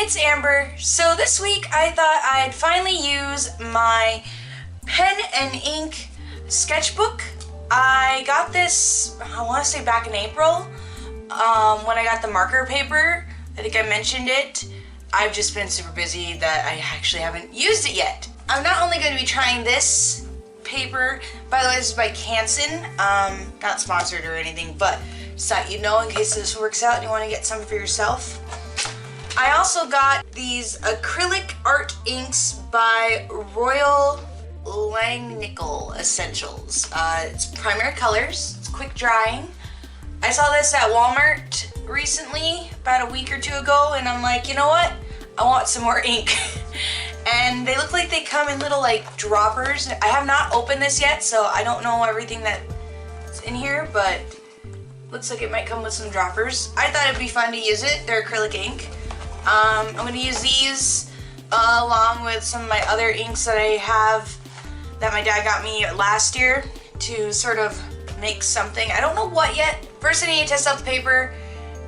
it's Amber. So this week I thought I'd finally use my pen and ink sketchbook. I got this, I want to say back in April, when I got the marker paper. I think I mentioned it. I've just been super busy that I actually haven't used it yet. I'm not only going to be trying this paper, by the way, this is by Canson, not sponsored or anything, but just thought you'd know in case this works out and you want to get some for yourself. I also got these acrylic art inks by Royal Langnickel Essentials. It's primary colors, it's quick drying. I saw this at Walmart recently, about a week or two ago, and I'm like, you know what? I want some more ink. And they look like they come in little like droppers. I have not opened this yet, so I don't know everything that's in here, but looks like it might come with some droppers. I thought it'd be fun to use it. They're acrylic ink. I'm going to use these along with some of my other inks that I have that my dad got me last year to sort of make something. I don't know what yet. First I need to test out the paper,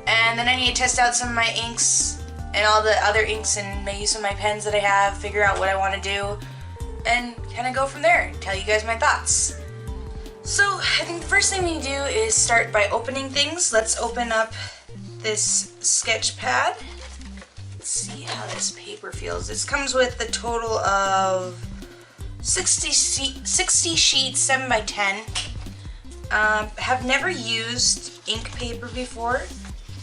and then I need to test out some of my inks and all the other inks and maybe some of my pens that I have, figure out what I want to do, and kind of go from there, tell you guys my thoughts. So I think the first thing we do is start by opening things. Let's open up this sketch pad. See how this paper feels. This comes with a total of 60 sheets, 7 by 10. Have never used ink paper before.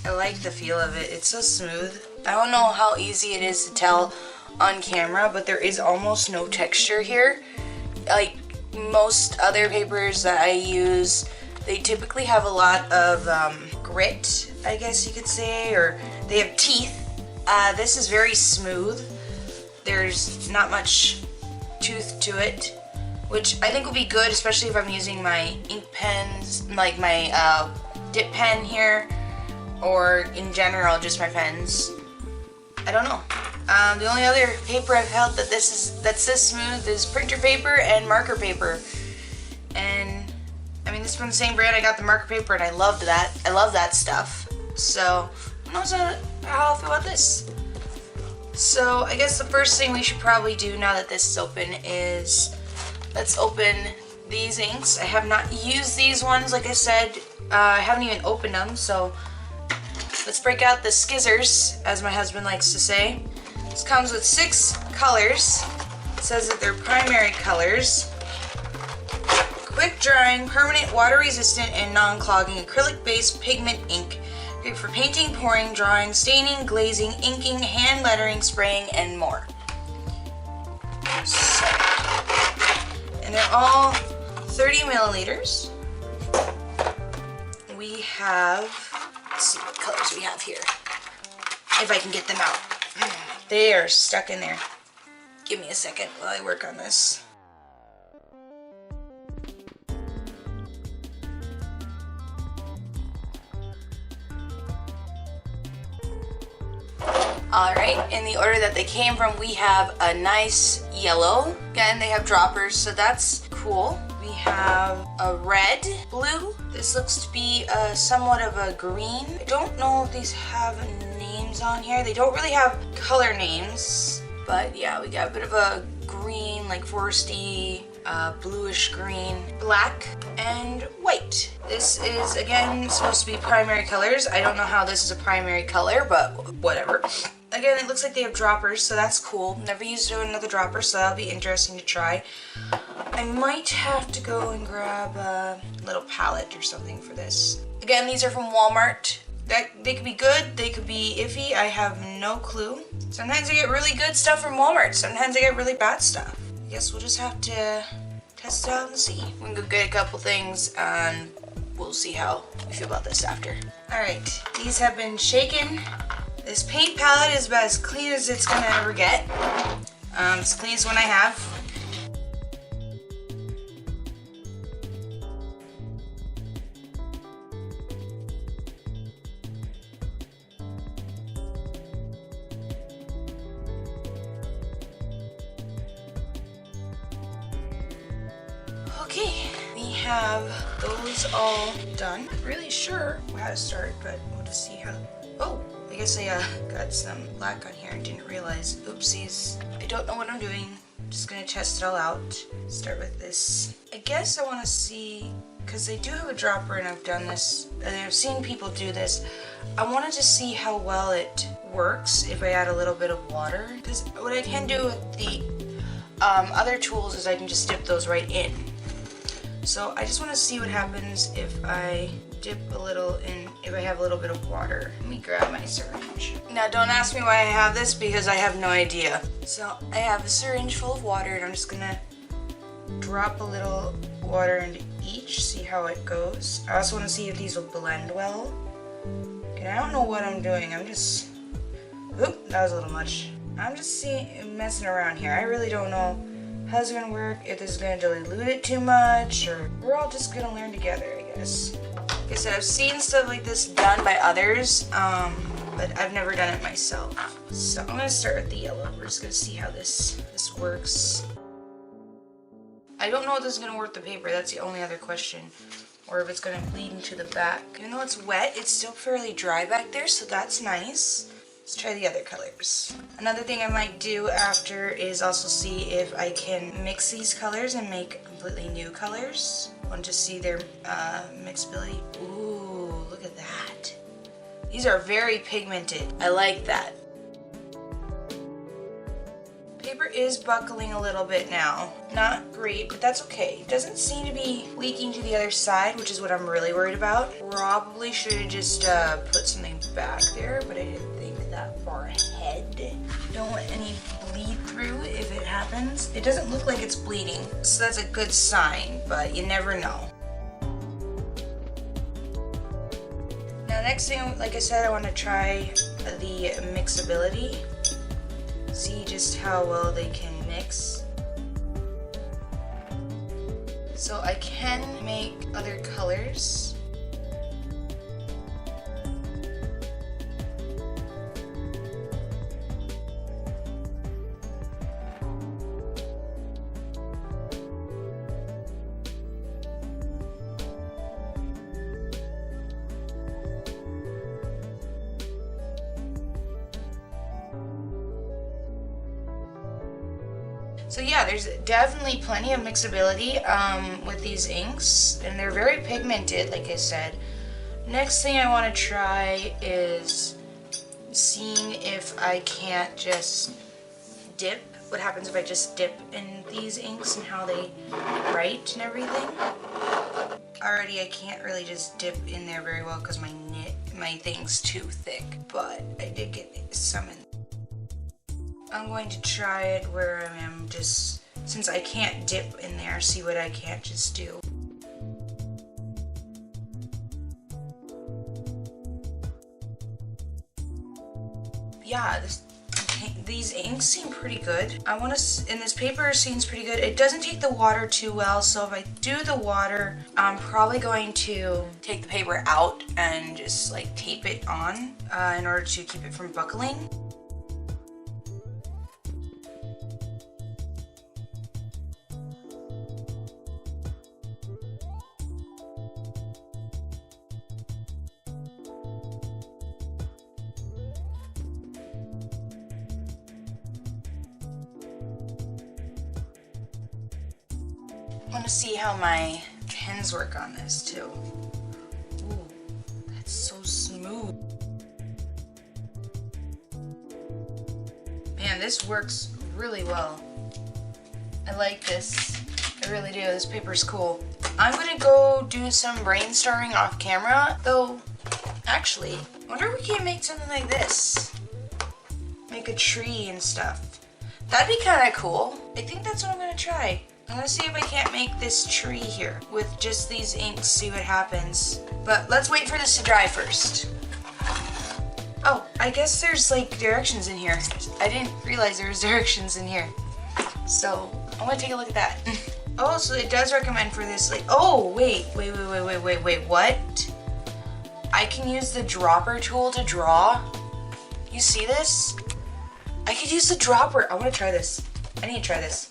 I like the feel of it. It's so smooth. I don't know how easy it is to tell on camera, but there is almost no texture here. Like most other papers that I use, they typically have a lot of grit, I guess you could say, or they have teeth. This is very smooth. There's not much tooth to it, which I think will be good, especially if I'm using my ink pens, like my dip pen here, or in general, just my pens. I don't know. The only other paper I've held that's this smooth is printer paper and marker paper. And I mean, this is from the same brand. I got the marker paper and I loved that. I love that stuff. So who knows how I feel about this. So I guess the first thing we should probably do now that this is open is let's open these inks. I have not used these ones, like I said. I haven't even opened them, so let's break out the skizzers, as my husband likes to say. This comes with 6 colors. It says that they're primary colors. Quick drying, permanent, water resistant, and non-clogging acrylic-based pigment ink. Great for painting, pouring, drawing, staining, glazing, inking, hand lettering, spraying, and more. So, and they're all 30 milliliters. We have, let's see what colors we have here. If I can get them out. They are stuck in there. Give me a second while I work on this. Alright, in the order that they came from, we have a nice yellow. Again, they have droppers, so that's cool. We have a red, blue. This looks to be somewhat of a green. I don't know if these have names on here. They don't really have color names, but yeah, we got a bit of a green, like foresty, bluish green, black, and white. This is, again, supposed to be primary colors. I don't know how this is a primary color, but whatever. Again, it looks like they have droppers, so that's cool. Never used another dropper, so that'll be interesting to try. I might have to go and grab a little palette or something for this. Again, these are from Walmart. They could be good, they could be iffy, I have no clue. Sometimes I get really good stuff from Walmart, sometimes I get really bad stuff. I guess we'll just have to test it out and see. We can go get a couple things and we'll see how we feel about this after. Alright, these have been shaken. This paint palette is about as clean as it's gonna ever get. It's the cleanest one I have. Okay, we have those all done. Not really sure how to start, but we'll just see how. Oh, I guess I got some black on here and didn't realize. Oopsies. I don't know what I'm doing. I'm just gonna test it all out. Start with this. I guess I want to see, because I do have a dropper and I've done this, and I've seen people do this. I wanted to see how well it works if I add a little bit of water. Because what I can do with the other tools is I can just dip those right in. So I just want to see what happens if I dip a little in, if I have a little bit of water. Let me grab my syringe. Now don't ask me why I have this because I have no idea. So I have a syringe full of water and I'm just gonna drop a little water into each, see how it goes. I also want to see if these will blend well. Okay, I don't know what I'm doing. I'm just, oop, that was a little much. I'm just messing around here. I really don't know how it's gonna work, if this is gonna dilute it too much, or we're all just gonna learn together, I guess. Like I said, I've seen stuff like this done by others, but I've never done it myself. So I'm gonna start with the yellow. We're just gonna see how this works. I don't know if this is gonna work the paper, that's the only other question. Or if it's gonna bleed into the back. Even though it's wet, it's still fairly dry back there, so that's nice. Let's try the other colors. Another thing I might do after is also see if I can mix these colors and make completely new colors. I want to see their mixability. Ooh, look at that. These are very pigmented. I like that. Paper is buckling a little bit now. Not great, but that's okay. It doesn't seem to be leaking to the other side, which is what I'm really worried about. Probably should have just put something back there, but I didn't think that far ahead. Don't want any bleed through if it happens. It doesn't look like it's bleeding, so that's a good sign, but you never know. Now next thing, like I said, I want to try the mixability. See just how well they can mix. So I can make other colors. So yeah, there's definitely plenty of mixability with these inks, and they're very pigmented, like I said. Next thing I want to try is seeing if I can't just dip. What happens if I just dip in these inks and how they write and everything. Already I can't really just dip in there very well because my thing's too thick, but I did get some in. I'm going to try it where I am just, since I can't dip in there, see what I can't just do. Yeah, these inks seem pretty good. And this paper seems pretty good. It doesn't take the water too well, so if I do the water, I'm probably going to take the paper out and just like tape it on in order to keep it from buckling. I want to see how my pens work on this too. Ooh, that's so smooth. Man, this works really well. I like this. I really do. This paper's cool. I'm gonna go do some brainstorming off camera, though. Actually, I wonder if we can't make something like this. Make a tree and stuff. That'd be kind of cool. I think that's what I'm gonna try. I'm gonna see if I can't make this tree here with just these inks, see what happens. But let's wait for this to dry first. Oh, I guess there's like directions in here. I didn't realize there was directions in here. So I'm gonna take a look at that. Oh, so it does recommend for this, like, oh, wait, what? I can use the dropper tool to draw. You see this? I could use the dropper. I wanna try this. I need to try this.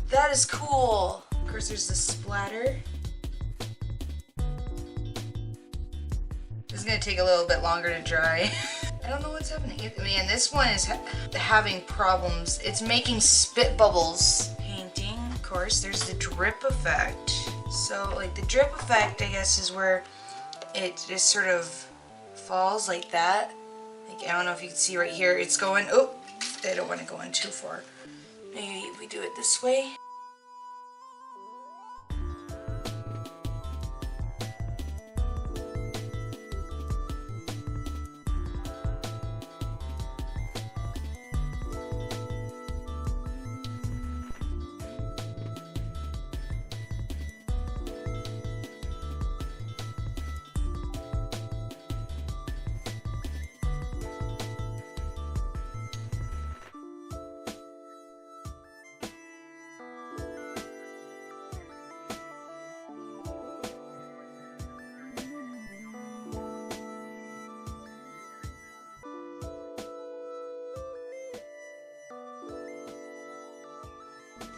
That is cool. Of course, there's the splatter. This is gonna take a little bit longer to dry. I don't know what's happening. Man, this one is having problems. It's making spit bubbles. Painting, of course, there's the drip effect. So, like, the drip effect, I guess, is where it just sort of falls like that. Like, I don't know if you can see right here. It's going, oh, I don't want to go in too far. Maybe if we do it this way.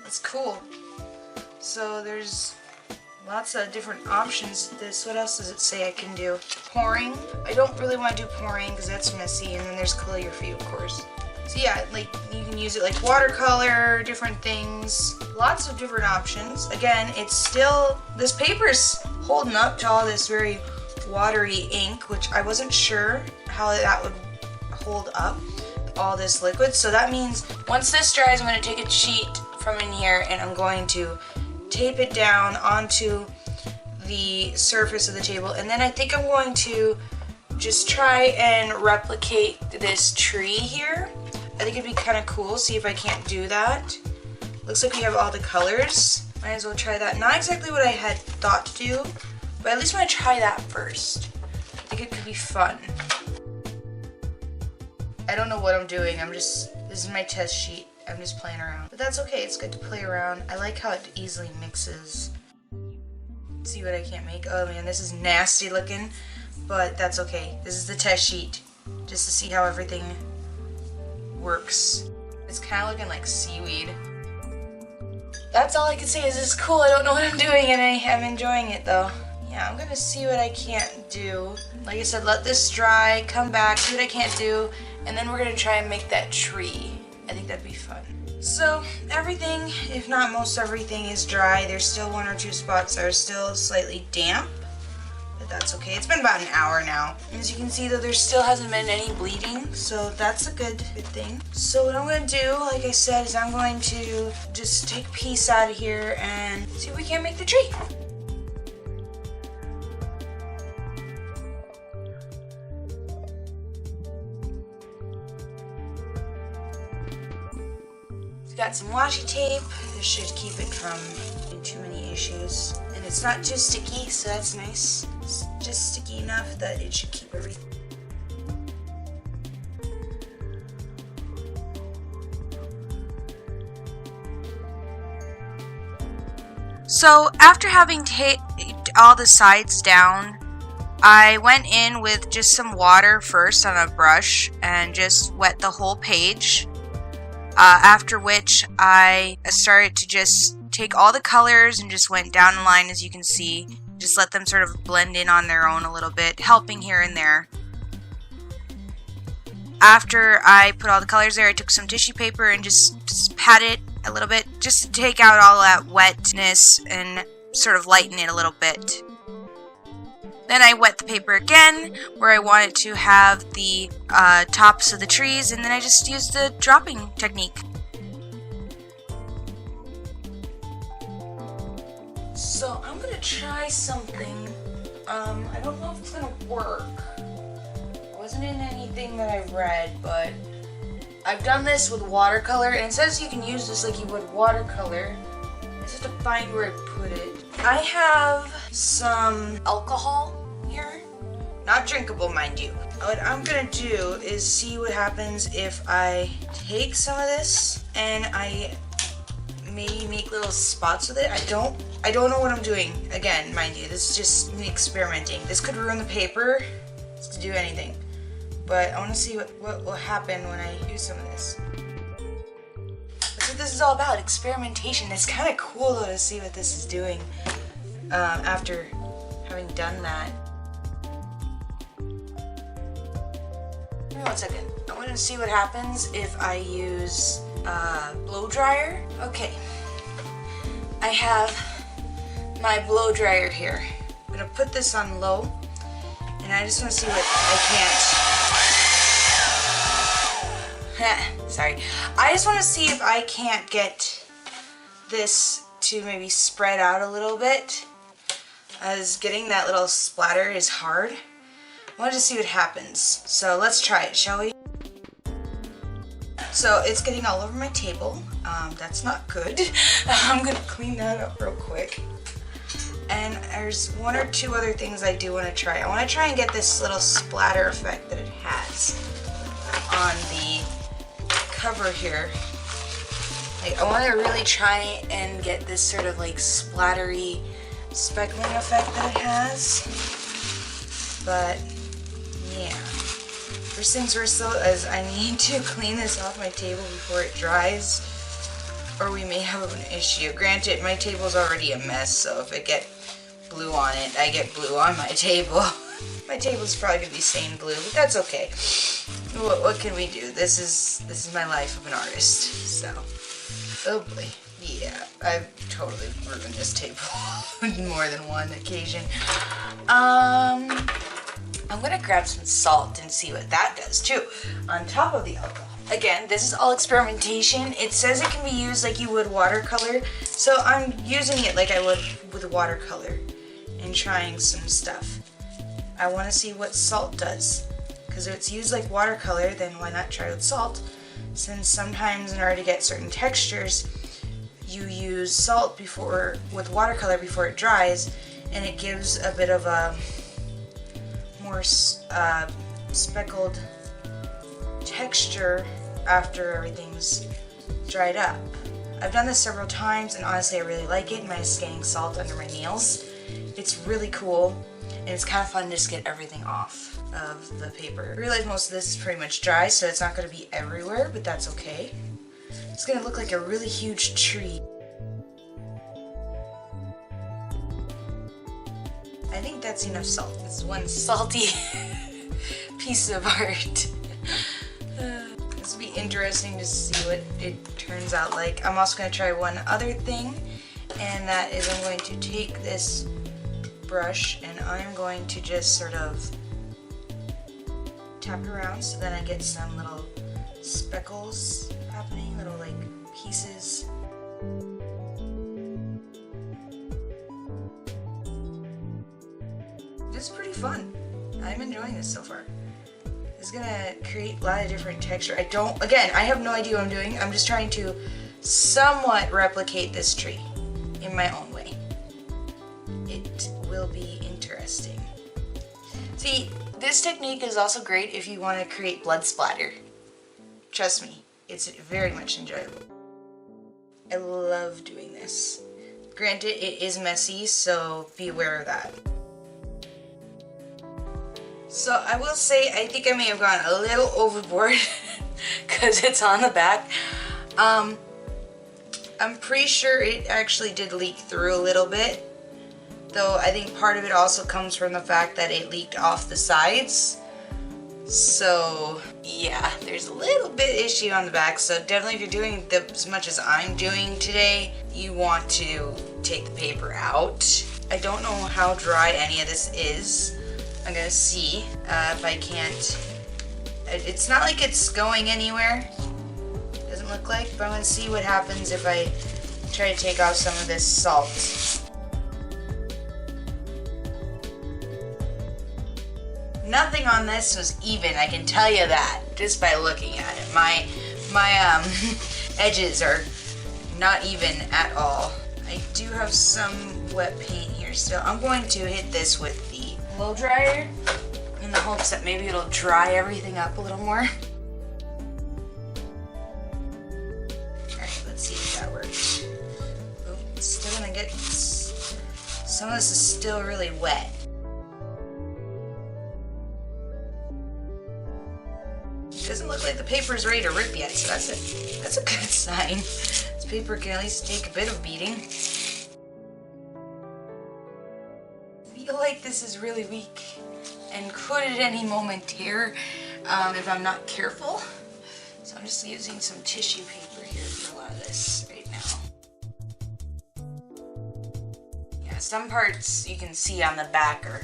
It's cool. So there's lots of different options to this. What else does it say I can do? Pouring. I don't really want to do pouring because that's messy, and then there's calligraphy, of course. So yeah, like you can use it like watercolor, different things. Lots of different options. Again, it's still, this paper's holding up to all this very watery ink, which I wasn't sure how that would hold up, all this liquid. So that means once this dries, I'm going to take a sheet from in here and I'm going to tape it down onto the surface of the table, and then I think I'm going to just try and replicate this tree here. I think it'd be kind of cool. See if I can't do that. Looks like we have all the colors. Might as well try that. Not exactly what I had thought to do, but at least I'm going to try that first. I think it could be fun. I don't know what I'm doing. This is my test sheet. I'm just playing around. But that's okay, it's good to play around. I like how it easily mixes. Let's see what I can't make. Oh man, this is nasty looking, but that's okay. This is the test sheet, just to see how everything works. It's kind of looking like seaweed. That's all I can say is this is cool. I don't know what I'm doing and I am enjoying it though. Yeah, I'm gonna see what I can't do. Like I said, let this dry, come back, see what I can't do, and then we're gonna try and make that tree. I think that'd be fun. So everything, if not most everything, is dry. There's still one or two spots that are still slightly damp, but that's okay. It's been about an hour now. As you can see though, there still hasn't been any bleeding, so that's a good thing. So what I'm going to do, like I said, is I'm going to just take a piece out of here and see if we can't make the tree. Got some washi tape. This should keep it from too many issues. And it's not too sticky, so that's nice. It's just sticky enough that it should keep everything. So after having taped all the sides down, I went in with just some water first on a brush and just wet the whole page. After which I started to just take all the colors and just went down the line, as you can see. Just let them sort of blend in on their own a little bit, helping here and there. After I put all the colors there, I took some tissue paper and just pat it a little bit, just to take out all that wetness and sort of lighten it a little bit. Then I wet the paper again where I wanted to have the tops of the trees, and then I just used the dropping technique. So I'm gonna try something. I don't know if it's gonna work. It wasn't in anything that I read, but I've done this with watercolor, and it says you can use this like you would watercolor. I just have to find where I put it. I have some alcohol here. Not drinkable, mind you. What I'm gonna do is see what happens if I take some of this and I maybe make little spots with it. I don't know what I'm doing. Again, mind you, this is just me experimenting. This could ruin the paper to do anything. But I want to see what will happen when I use some of this. That's what this is all about, experimentation. It's kind of cool though to see what this is doing after having done that. 1 second. I want to see what happens if I use blow dryer. Okay, I have my blow dryer here. I'm gonna put this on low, and I just want to see what I can't. Sorry. I just want to see if I can't get this to maybe spread out a little bit, as getting that little splatter is hard. I want to see what happens. So let's try it, shall we? So it's getting all over my table. That's not good. I'm gonna clean that up real quick. And there's 1 or 2 other things I do want to try. I want to try and get this little splatter effect that it has on the cover here. Like, I want to really try and get this sort of like splattery speckling effect that it has. But yeah, first things first though is I need to clean this off my table before it dries, or we may have an issue. Granted, my table's already a mess, so if I get blue on it, I get blue on my table. My table's probably gonna be stained blue, but that's okay. What can we do? This is my life of an artist. So, oh boy, yeah, I've totally ruined this table on more than one occasion. I'm gonna grab some salt and see what that does too, on top of the alcohol. Again, this is all experimentation. It says it can be used like you would watercolor, so I'm using it like I would with watercolor and trying some stuff. I want to see what salt does, because if it's used like watercolor, then why not try with salt? Since sometimes in order to get certain textures, you use salt with watercolor before it dries, and it gives a bit of a more speckled texture after everything's dried up. I've done this several times, and honestly I really like it. Minus getting salt under my nails. It's really cool, and it's kind of fun to just get everything off of the paper. I realize most of this is pretty much dry, so it's not going to be everywhere, but that's okay. It's going to look like a really huge tree. I think that's enough salt. This is one salty piece of art. This will be interesting to see what it turns out like. I'm also going to try one other thing, and that is I'm going to take this brush and I'm going to just sort of tap it around so then I get some little speckles happening, little like pieces. This is pretty fun. I'm enjoying this so far. It's gonna create a lot of different texture. I have no idea what I'm doing. I'm just trying to somewhat replicate this tree in my own way. It will be interesting. See, this technique is also great if you want to create blood splatter. Trust me, it's very much enjoyable. I love doing this. Granted, it is messy, so be aware of that. So I will say, I think I may have gone a little overboard because it's on the back. I'm pretty sure it actually did leak through a little bit, though I think part of it also comes from the fact that it leaked off the sides. So yeah, there's a little bit issue on the back, so definitely if you're doing as much as I'm doing today, you want to take the paper out. I don't know how dry any of this is. I'm gonna see if I can't. It's not like it's going anywhere. Doesn't look like, but I'm gonna see what happens if I try to take off some of this salt. Nothing on this was even, I can tell you that, just by looking at it. My edges are not even at all. I do have some wet paint here still. I'm going to hit this with the blow dryer in the hopes that maybe it'll dry everything up a little more. Alright, let's see if that works. Oh, it's still gonna get, some of this is still really wet. It doesn't look like the paper is ready to rip yet, so that's a good sign. This paper can at least take a bit of beating. I feel like this is really weak and could at any moment tear. if I'm not careful. So I'm just using some tissue paper here for a lot of this right now. Yeah, some parts you can see on the back are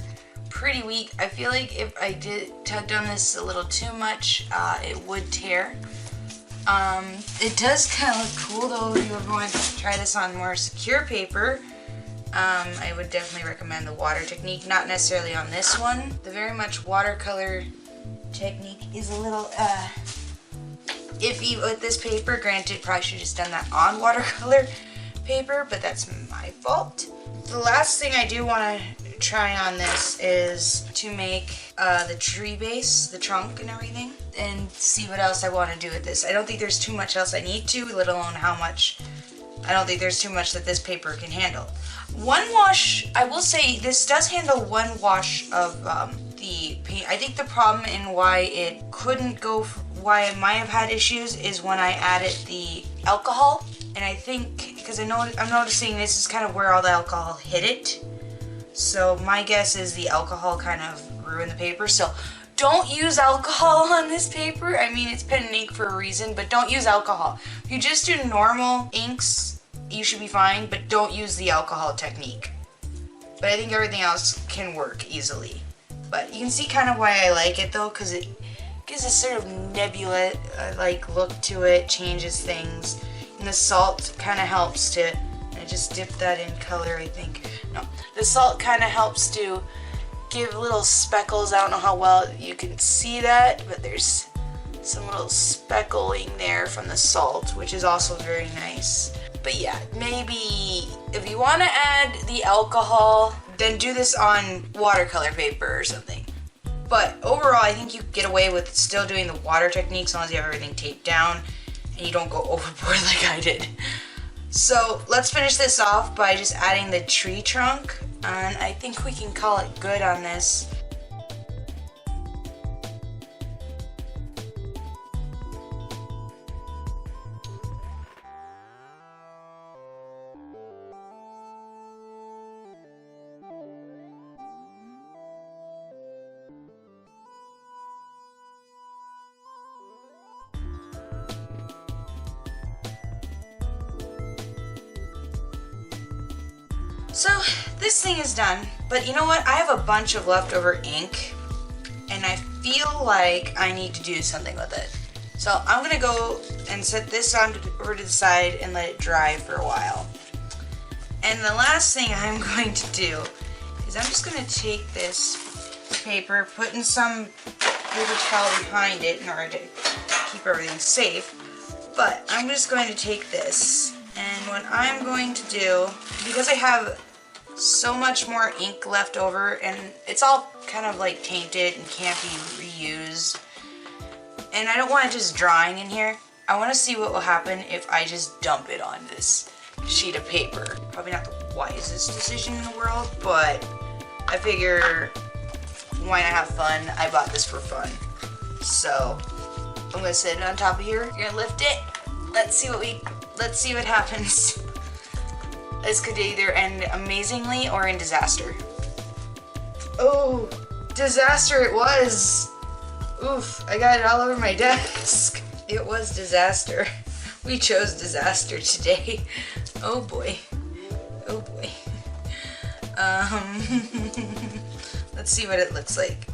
pretty weak. I feel like if I tugged on this a little too much, it would tear. It does kind of look cool though if you ever want to try this on more secure paper. I would definitely recommend the water technique, not necessarily on this one. The very much watercolor technique is a little iffy with this paper. Granted, probably should have just done that on watercolor paper, but that's my fault. The last thing I do want to try on this is to make the tree base, the trunk and everything, and see what else I want to do with this. I don't think there's too much else I need to, let alone how much. I don't think there's too much that this paper can handle. One wash, I will say this does handle one wash of the paint. I think the problem and why it couldn't go, why it might have had issues is when I added the alcohol. And I think, because I'm noticing this is kind of where all the alcohol hit it. So my guess is the alcohol kind of ruined the paper. So don't use alcohol on this paper. I mean, it's pen and ink for a reason, but don't use alcohol. If you just do normal inks, you should be fine, but don't use the alcohol technique. But I think everything else can work easily. But you can see kind of why I like it though, because it gives a sort of nebula like look to it, changes things. And the salt kind of helps to, I just dipped that in color, I think. No, the salt kind of helps to give little speckles. I don't know how well you can see that, but there's some little speckling there from the salt, which is also very nice. But yeah, maybe if you want to add the alcohol, then do this on watercolor paper or something. But overall, I think you get away with still doing the water technique as long as you have everything taped down and you don't go overboard like I did. So let's finish this off by just adding the tree trunk, and I think we can call it good on this. So this thing is done, but you know what? I have a bunch of leftover ink and I feel like I need to do something with it. So I'm gonna go and set this on over to the side and let it dry for a while. And the last thing I'm going to do is I'm just gonna take this paper, put in some paper towel behind it in order to keep everything safe. But I'm just going to take this, and what I'm going to do, because I have so much more ink left over and it's all kind of like tainted and can't be reused, and I don't want it just drying in here. I want to see what will happen if I just dump it on this sheet of paper. Probably not the wisest decision in the world, but I figure why not have fun? I bought this for fun. So I'm gonna set it on top of here. You're gonna lift it. Let's see what happens. This could either end amazingly or in disaster. Oh, disaster it was. Oof, I got it all over my desk. It was disaster. We chose disaster today. Oh boy. Oh boy. Let's see what it looks like.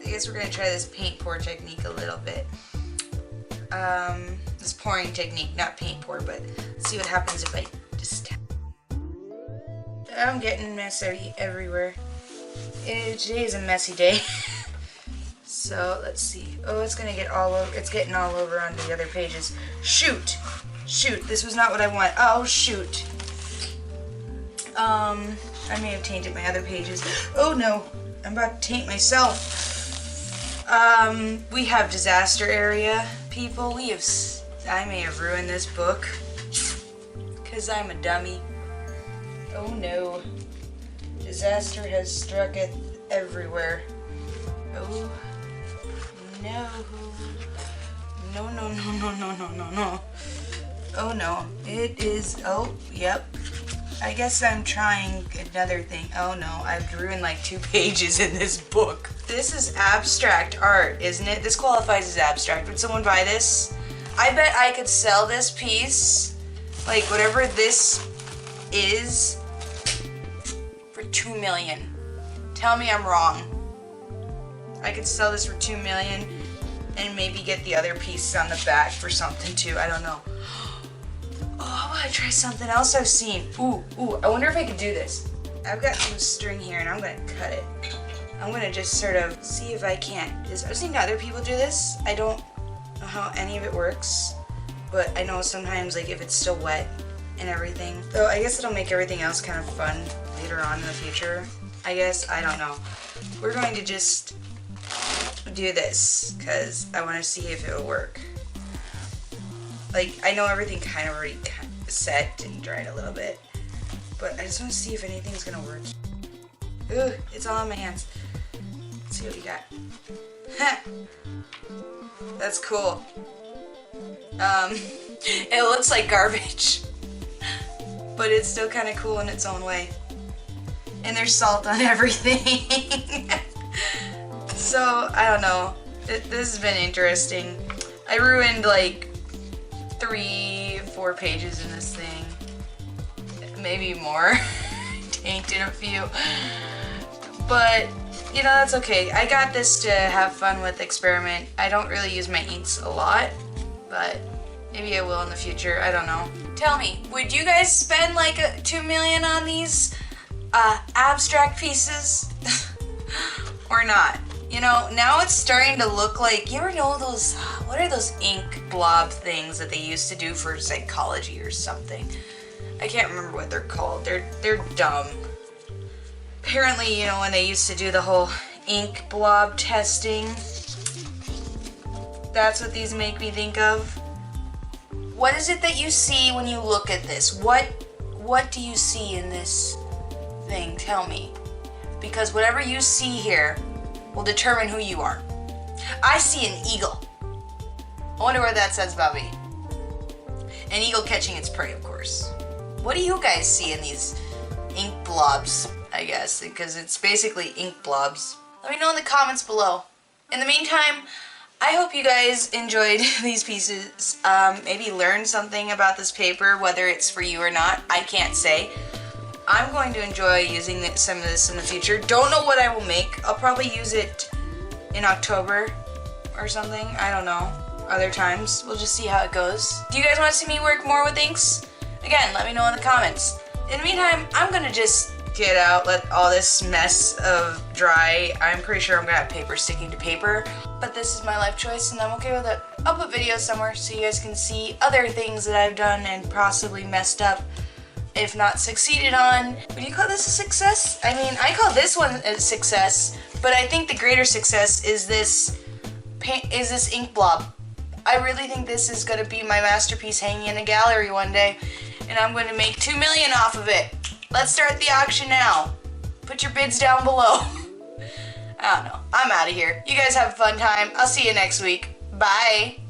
I guess we're gonna try this paint pour technique a little bit. This pouring technique, not paint pour, but let's see what happens if I just tap. I'm getting messy everywhere. Today is a messy day. So let's see. Oh, it's gonna get all over. It's getting all over onto the other pages. Shoot, shoot. This was not what I want. Oh shoot. I may have tainted my other pages. Oh no, I'm about to taint myself. We have disaster area, people. I may have ruined this book because I'm a dummy. Oh no. Disaster has strucketh everywhere. Oh no. No, no, no, no, no, no, no, no. Oh no. It is, oh, yep. I guess I'm trying another thing. Oh no, I've ruined like 2 pages in this book. This is abstract art, isn't it? This qualifies as abstract. Would someone buy this? I bet I could sell this piece, like whatever this is, for 2 million. Tell me I'm wrong. I could sell this for 2 million and maybe get the other piece on the back for something too. I don't know. Oh, I want to try something else I've seen. Ooh, I wonder if I could do this. I've got some string here and I'm going to cut it. I'm going to just sort of see if I can't. I've seen other people do this. I don't know how any of it works, but I know sometimes like if it's still wet and everything. So I guess it'll make everything else kind of fun later on in the future. I guess, I don't know. We're going to just do this because I want to see if it will work. Like, I know everything kind of already set and dried a little bit, but I just want to see if anything's gonna work. Ooh, it's all on my hands. Let's see what we got. That's cool. It looks like garbage, but it's still kind of cool in its own way. And there's salt on everything. So, I don't know. This has been interesting. I ruined like 3-4 pages in this thing, maybe more. Tainted a few, but you know, that's okay. I got this to have fun with, experiment. I don't really use my inks a lot, but maybe I will in the future. I don't know. Tell me, would you guys spend like 2 million on these abstract pieces or not? You know, now it's starting to look like, you ever know those, what are those ink blob things that they used to do for psychology or something? I can't remember what they're called. They're dumb. Apparently, you know, when they used to do the whole ink blob testing, that's what these make me think of. What is it that you see when you look at this? What do you see in this thing? Tell me. Because whatever you see here will determine who you are. I see an eagle. I wonder what that says about me. An eagle catching its prey, of course. What do you guys see in these ink blobs, I guess? Because it's basically ink blobs. Let me know in the comments below. In the meantime, I hope you guys enjoyed these pieces. Maybe learned something about this paper, whether it's for you or not. I can't say. I'm going to enjoy using some of this in the future. Don't know what I will make. I'll probably use it in October or something. I don't know. Other times. We'll just see how it goes. Do you guys want to see me work more with inks? Again, let me know in the comments. In the meantime, I'm going to just get out, let all this mess of dry. I'm pretty sure I'm going to have paper sticking to paper. But this is my life choice and I'm okay with it. I'll put videos somewhere so you guys can see other things that I've done and possibly messed up, if not succeeded on. Would you call this a success? I mean, I call this one a success, but I think the greater success is this ink blob. I really think this is going to be my masterpiece hanging in a gallery one day, and I'm going to make 2 million off of it. Let's start the auction now. Put your bids down below. I don't know. I'm out of here. You guys have a fun time. I'll see you next week. Bye.